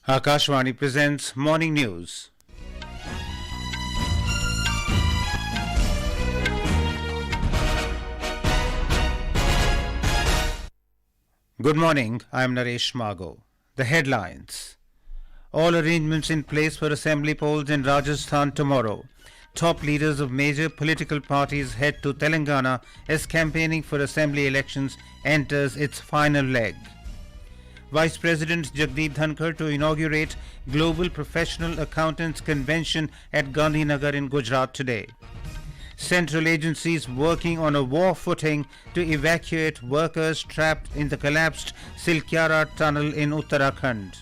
Akashvani presents Morning News. Good morning, I am Naresh Mago. The headlines. All arrangements in place for assembly polls in Rajasthan tomorrow. Top leaders of major political parties head to Telangana as campaigning for assembly elections enters its final leg. Vice President Jagdeep Dhankhar to inaugurate Global Professional Accountants Convention at Gandhinagar in Gujarat today. Central agencies working on a war footing to evacuate workers trapped in the collapsed Silkyara tunnel in Uttarakhand.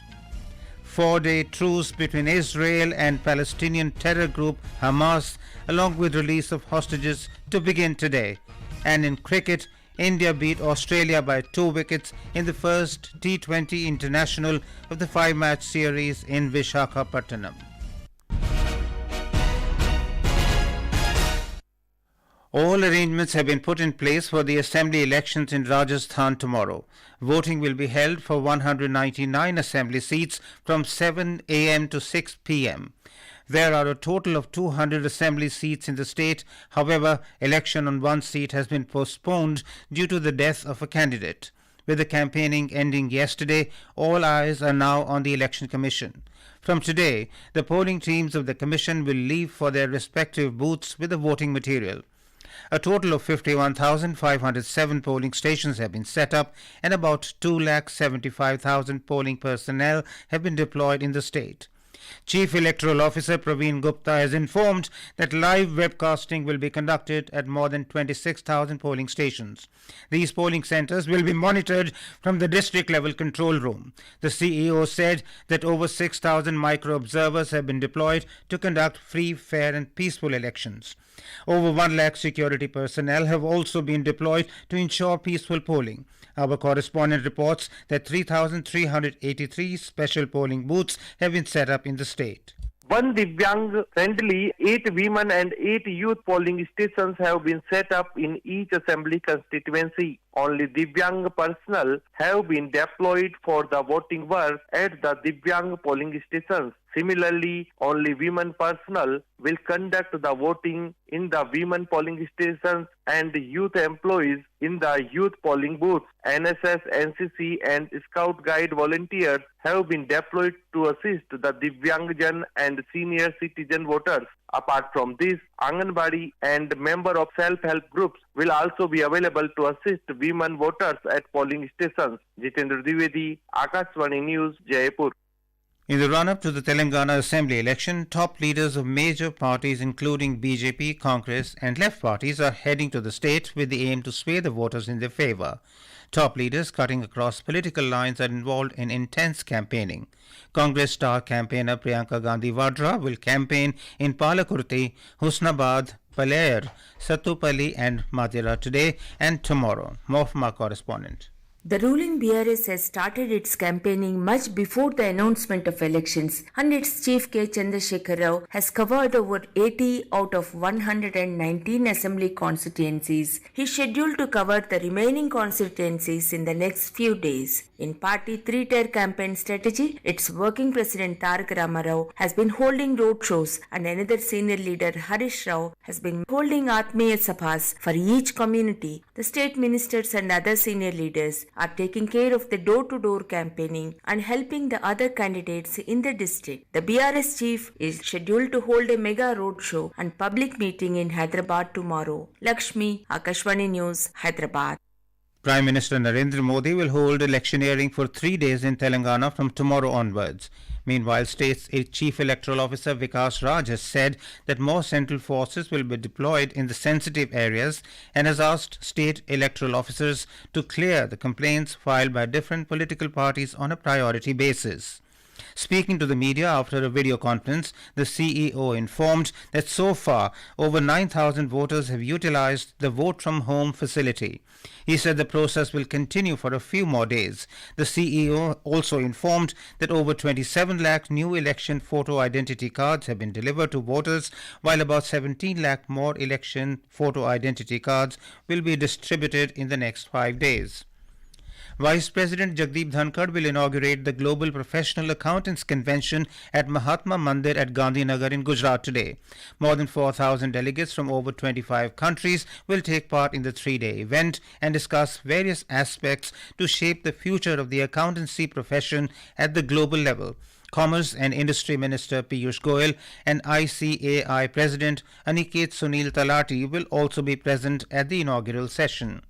4-day truce between Israel and Palestinian terror group Hamas along with release of hostages to begin today. And in cricket, India beat Australia by 2 wickets in the first T20 International of the 5-match series in Visakhapatnam. All arrangements have been put in place for the assembly elections in Rajasthan tomorrow. Voting will be held for 199 assembly seats from 7 a.m. to 6 p.m. There are a total of 200 assembly seats in the state. However, election on one seat has been postponed due to the death of a candidate. With the campaigning ending yesterday, all eyes are now on the Election Commission. From today, the polling teams of the Commission will leave for their respective booths with the voting material. A total of 51,507 polling stations have been set up and about 2,75,000 polling personnel have been deployed in the state. Chief Electoral Officer Praveen Gupta has informed that live webcasting will be conducted at more than 26,000 polling stations. These polling centers will be monitored from the district level control room. The CEO said that over 6,000 micro-observers have been deployed to conduct free, fair and peaceful elections. Over 1 lakh security personnel have also been deployed to ensure peaceful polling. Our correspondent reports that 3,383 special polling booths have been set up in the state. One Divyang friendly, 8 women and 8 youth polling stations have been set up in each assembly constituency. Only Divyang personnel have been deployed for the voting work at the Divyang polling stations. Similarly, only women personnel will conduct the voting in the women polling stations and youth employees in the youth polling booths. NSS, NCC and Scout Guide volunteers have been deployed to assist the Divyangjan and senior citizen voters. Apart from this, Anganwadi and member of self-help groups will also be available to assist women voters at polling stations. Jitendra Dwivedi, Akashvani News, Jaipur. In the run-up to the Telangana Assembly election, top leaders of major parties including BJP, Congress and left parties are heading to the state with the aim to sway the voters in their favour. Top leaders cutting across political lines are involved in intense campaigning. Congress star campaigner Priyanka Gandhi Vadra will campaign in Palakurti, Husnabad, Palayar, Sattupalli and Madhya today and tomorrow. More from our correspondent. The ruling BRS has started its campaigning much before the announcement of elections, and its chief K. Chandrasekhar Rao has covered over 80 out of 119 assembly constituencies. He is scheduled to cover the remaining constituencies in the next few days. In party 3-tier campaign strategy, its working president Tarak Ramarao has been holding roadshows, and another senior leader Harish Rao has been holding Atmeya Sabhas for each community. The state ministers and other senior leaders are taking care of the door-to-door campaigning and helping the other candidates in the district. The BRS chief is scheduled to hold a mega roadshow and public meeting in Hyderabad tomorrow. Lakshmi, Akashvani News, Hyderabad. Prime Minister Narendra Modi will hold electioneering for 3 days in Telangana from tomorrow onwards. Meanwhile, state's Chief Electoral Officer Vikas Raj has said that more central forces will be deployed in the sensitive areas and has asked state electoral officers to clear the complaints filed by different political parties on a priority basis. Speaking to the media after a video conference, the CEO informed that so far over 9,000 voters have utilized the Vote from Home facility. He said the process will continue for a few more days. The CEO also informed that over 27 lakh new election photo identity cards have been delivered to voters, while about 17 lakh more election photo identity cards will be distributed in the next 5 days. Vice President Jagdeep Dhankhar will inaugurate the Global Professional Accountants Convention at Mahatma Mandir at Gandhinagar in Gujarat today. More than 4,000 delegates from over 25 countries will take part in the three-day event and discuss various aspects to shape the future of the accountancy profession at the global level. Commerce and Industry Minister Piyush Goyal and ICAI President Aniket Sunil Talati will also be present at the inaugural session.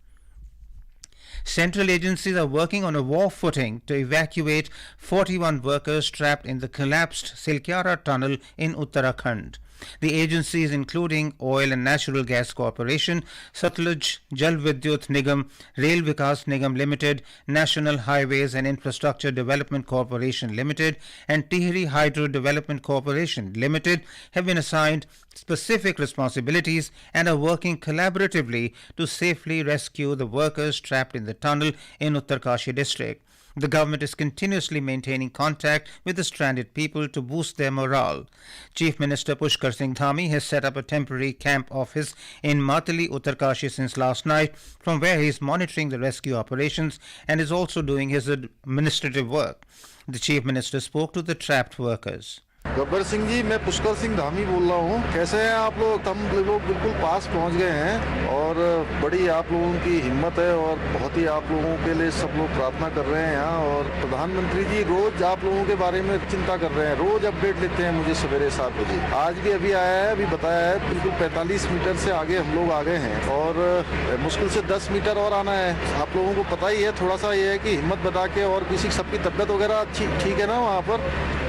Central agencies are working on a war footing to evacuate 41 workers trapped in the collapsed Silkyara tunnel in Uttarakhand. The agencies including Oil and Natural Gas Corporation, Satluj Jal Vidyut Nigam, Rail Vikas Nigam Limited, National Highways and Infrastructure Development Corporation Limited and Tihri Hydro Development Corporation Limited have been assigned specific responsibilities and are working collaboratively to safely rescue the workers trapped in the tunnel in Uttarkashi district. The government is continuously maintaining contact with the stranded people to boost their morale. Chief Minister Pushkar Singh Dhami has set up a temporary camp office in Matali, Uttarkashi since last night, from where he is monitoring the rescue operations and is also doing his administrative work. The Chief Minister spoke to the trapped workers. Gabbar Singh ji, मैं पुष्कर सिंह धामी बोल रहा हूँ। कैसे हैं आप लोग? हम लोग बिल्कुल पास पहुँच गए हैं और बड़ी आप लोगों की हिम्मत है और बहुत ही आप लोगों के लिए सब लोग प्रार्थना कर रहे हैं यहाँ। और प्रधानमंत्री जी रोज आप लोगों के बारे में चिंता कर रहे हैं, रोज अपडेट लेते हैं मुझे सवेरे 7 बजे। आज भी अभी आया है, अभी बताया है बिल्कुल 45 मीटर से आगे हम लोग आ गए हैं और मुश्किल से 10 मीटर और आना है। आप लोगों को पता ही है, थोड़ा सा ये है कि हिम्मत बता के और किसी सबकी तबियत वगैरह अच्छी ठीक है ना वहाँ पर?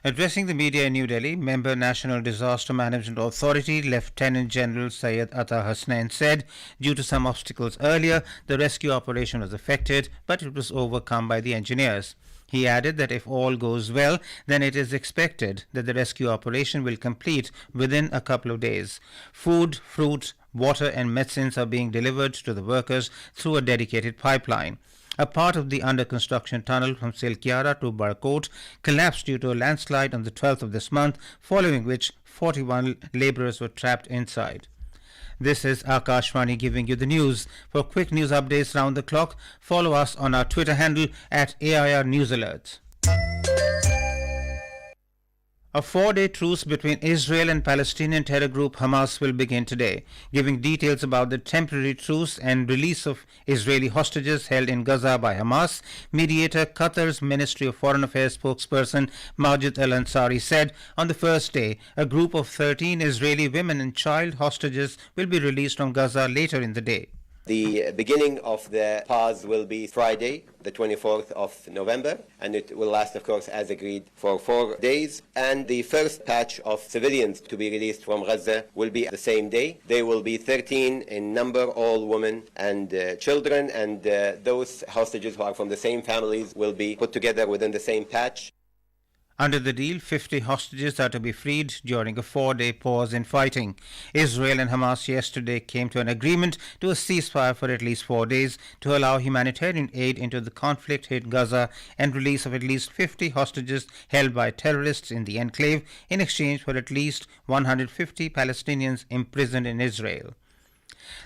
Addressing the media in New Delhi, Member National Disaster Management Authority Lieutenant General Syed Atta Hasnain said due to some obstacles earlier, the rescue operation was affected, but it was overcome by the engineers. He added that if all goes well, then it is expected that the rescue operation will complete within a couple of days. Food, fruit, water and medicines are being delivered to the workers through a dedicated pipeline. A part of the under-construction tunnel from Silkyara to Barkot collapsed due to a landslide on the 12th of this month, following which 41 labourers were trapped inside. This is Akashvani giving you the news. For quick news updates round the clock, follow us on our Twitter handle at AIR News Alerts. A 4-day truce between Israel and Palestinian terror group Hamas will begin today. Giving details about the temporary truce and release of Israeli hostages held in Gaza by Hamas, mediator Qatar's Ministry of Foreign Affairs spokesperson Majid Al-Ansari said on the first day a group of 13 Israeli women and child hostages will be released from Gaza later in the day. The beginning of the pause will be Friday, the 24th of November, and it will last, of course, as agreed, for 4 days. And the first batch of civilians to be released from Gaza will be the same day. They will be 13 in number, all women and children, and those hostages who are from the same families will be put together within the same patch. Under the deal, 50 hostages are to be freed during a 4-day pause in fighting. Israel and Hamas yesterday came to an agreement to a ceasefire for at least 4 days to allow humanitarian aid into the conflict-hit Gaza and release of at least 50 hostages held by terrorists in the enclave in exchange for at least 150 Palestinians imprisoned in Israel.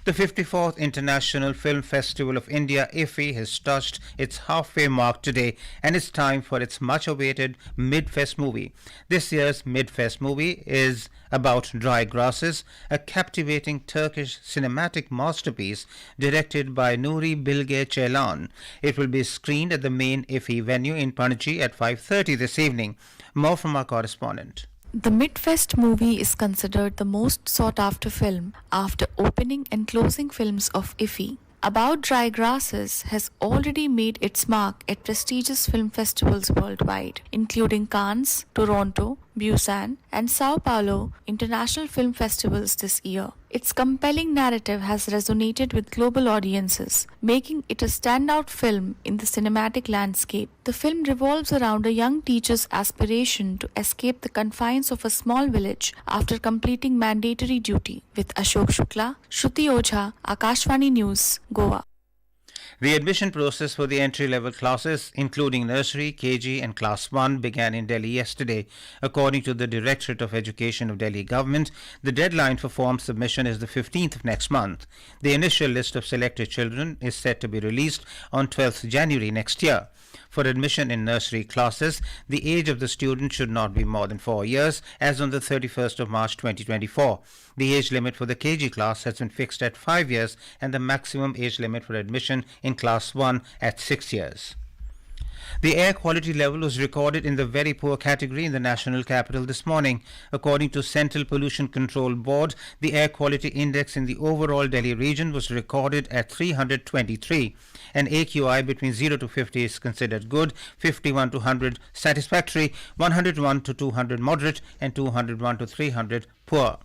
The 54th International Film Festival of India, IFFI, has touched its halfway mark today, and it's time for its much-awaited Mid-Fest movie. This year's Mid-Fest movie is about Dry Grasses, a captivating Turkish cinematic masterpiece directed by Nuri Bilge Ceylan. It will be screened at the main IFFI venue in Panaji at 5:30 this evening. More from our correspondent. The Mid-Fest movie is considered the most sought-after film after opening and closing films of IFFI. About Dry Grasses has already made its mark at prestigious film festivals worldwide, including Cannes, Toronto, Busan, and Sao Paulo international film festivals this year. Its compelling narrative has resonated with global audiences, making it a standout film in the cinematic landscape. The film revolves around a young teacher's aspiration to escape the confines of a small village after completing mandatory duty. With Ashok Shukla, Shruti Ojha, Akashvani News, Goa. The admission process for the entry-level classes, including nursery, KG and Class 1, began in Delhi yesterday. According to the Directorate of Education of Delhi Government, the deadline for form submission is the 15th of next month. The initial list of selected children is set to be released on 12th January next year. For admission in nursery classes, the age of the student should not be more than 4 years, as on the 31st of March 2024. The age limit for the KG class has been fixed at 5 years and the maximum age limit for admission in Class 1 at 6 years. The air quality level was recorded in the very poor category in the national capital this morning. According to Central Pollution Control Board, the air quality index in the overall Delhi region was recorded at 323. An AQI between 0 to 50 is considered good, 51 to 100 satisfactory, 101 to 200 moderate and 201 to 300 poor.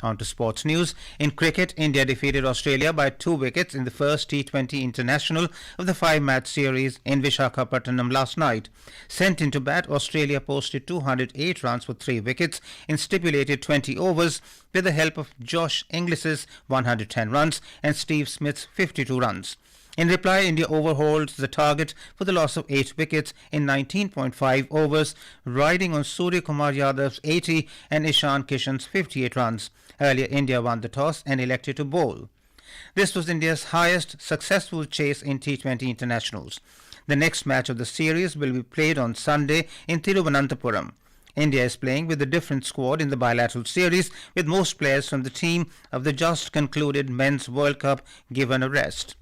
On to sports news. In cricket, India defeated Australia by 2 wickets in the first T20 International of the 5-match series in Visakhapatnam last night. Sent into bat, Australia posted 208 runs for 3 wickets in stipulated 20 overs with the help of Josh Inglis's 110 runs and Steve Smith's 52 runs. In reply, India overhauled the target for the loss of 8 wickets in 19.5 overs, riding on Surya Kumar Yadav's 80 and Ishan Kishan's 58 runs. Earlier, India won the toss and elected to bowl. This was India's highest successful chase in T20 internationals. The next match of the series will be played on Sunday in Thiruvananthapuram. India is playing with a different squad in the bilateral series, with most players from the team of the just concluded Men's World Cup given a rest.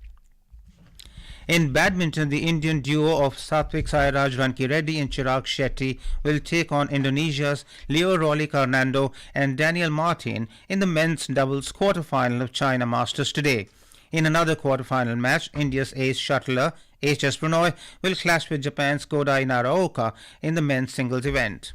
In badminton, the Indian duo of Satvik Sairaj Rankireddy and Chirag Shetty will take on Indonesia's Leo Rolly Fernando and Daniel Martin in the men's doubles quarter-final of China Masters today. In another quarter-final match, India's ace shuttler H.S. Pranoy will clash with Japan's Kodai Naraoka in the men's singles event.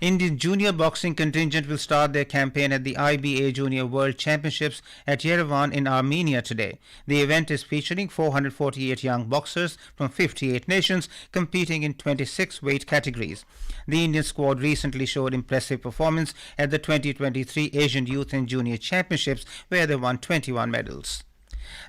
Indian junior boxing contingent will start their campaign at the IBA Junior World Championships at Yerevan in Armenia today. The event is featuring 448 young boxers from 58 nations competing in 26 weight categories. The Indian squad recently showed impressive performance at the 2023 Asian Youth and Junior Championships, where they won 21 medals.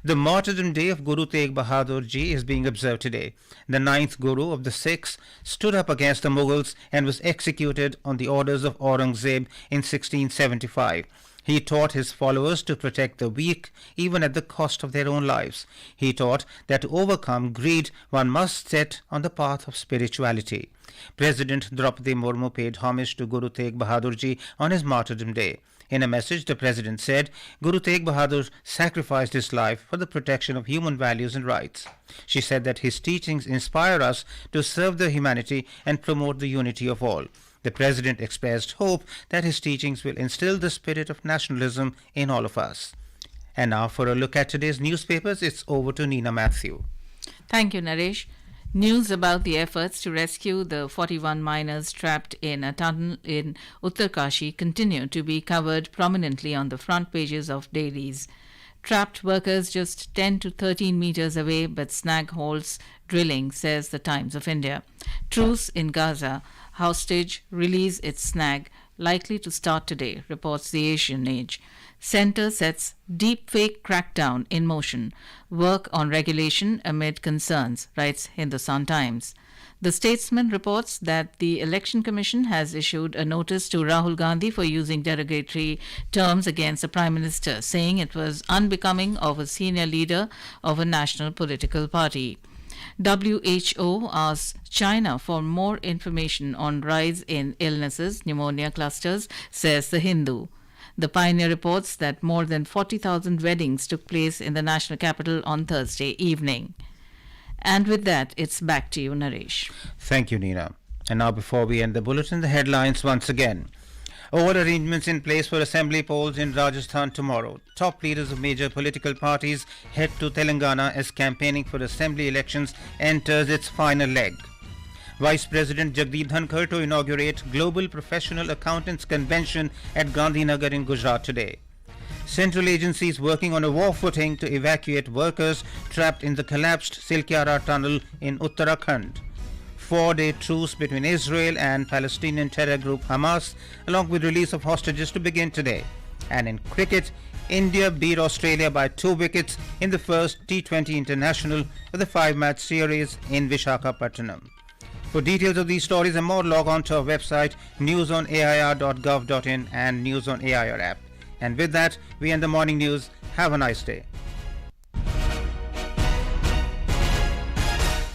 The martyrdom day of Guru Tegh Bahadur Ji is being observed today. The 9th Guru of the Sikhs stood up against the Mughals and was executed on the orders of Aurangzeb in 1675. He taught his followers to protect the weak even at the cost of their own lives. He taught that to overcome greed one must set on the path of spirituality. President Draupadi Murmu paid homage to Guru Tegh Bahadur Ji on his martyrdom day. In a message, the President said, Guru Tegh Bahadur sacrificed his life for the protection of human values and rights. She said that his teachings inspire us to serve the humanity and promote the unity of all. The President expressed hope that his teachings will instill the spirit of nationalism in all of us. And now for a look at today's newspapers, it's over to Nina Matthew. Thank you, Naresh. News about the efforts to rescue the 41 miners trapped in a tunnel in Uttarakhand continue to be covered prominently on the front pages of dailies. Trapped workers just 10 to 13 meters away, but snag holes drilling, says the Times of India. Truce in Gaza. Hostage release its snag, likely to start today, reports the Asian Age. Centre sets deepfake crackdown in motion. Work on regulation amid concerns, writes Hindustan Times. The Statesman reports that the Election Commission has issued a notice to Rahul Gandhi for using derogatory terms against the Prime Minister, saying it was unbecoming of a senior leader of a national political party. WHO asks China for more information on rise in illnesses, pneumonia clusters, says the Hindu. The Pioneer reports that more than 40,000 weddings took place in the national capital on Thursday evening. And with that, it's back to you, Naresh. Thank you, Nina. And now before we end the bulletin, the headlines once again. All arrangements in place for assembly polls in Rajasthan tomorrow. Top leaders of major political parties head to Telangana as campaigning for assembly elections enters its final leg. Vice President Jagdeep Dhankhar to inaugurate Global Professional Accountants Convention at Gandhinagar in Gujarat today. Central agencies working on a war footing to evacuate workers trapped in the collapsed Silkyara tunnel in Uttarakhand. 4-day truce between Israel and Palestinian terror group Hamas, along with release of hostages to begin today. And in cricket, India beat Australia by 2 wickets in the first T20 International of the 5-match series in Visakhapatnam. For details of these stories and more, log on to our website newsonair.gov.in and News on AIR app. And with that, we end the morning news. Have a nice day.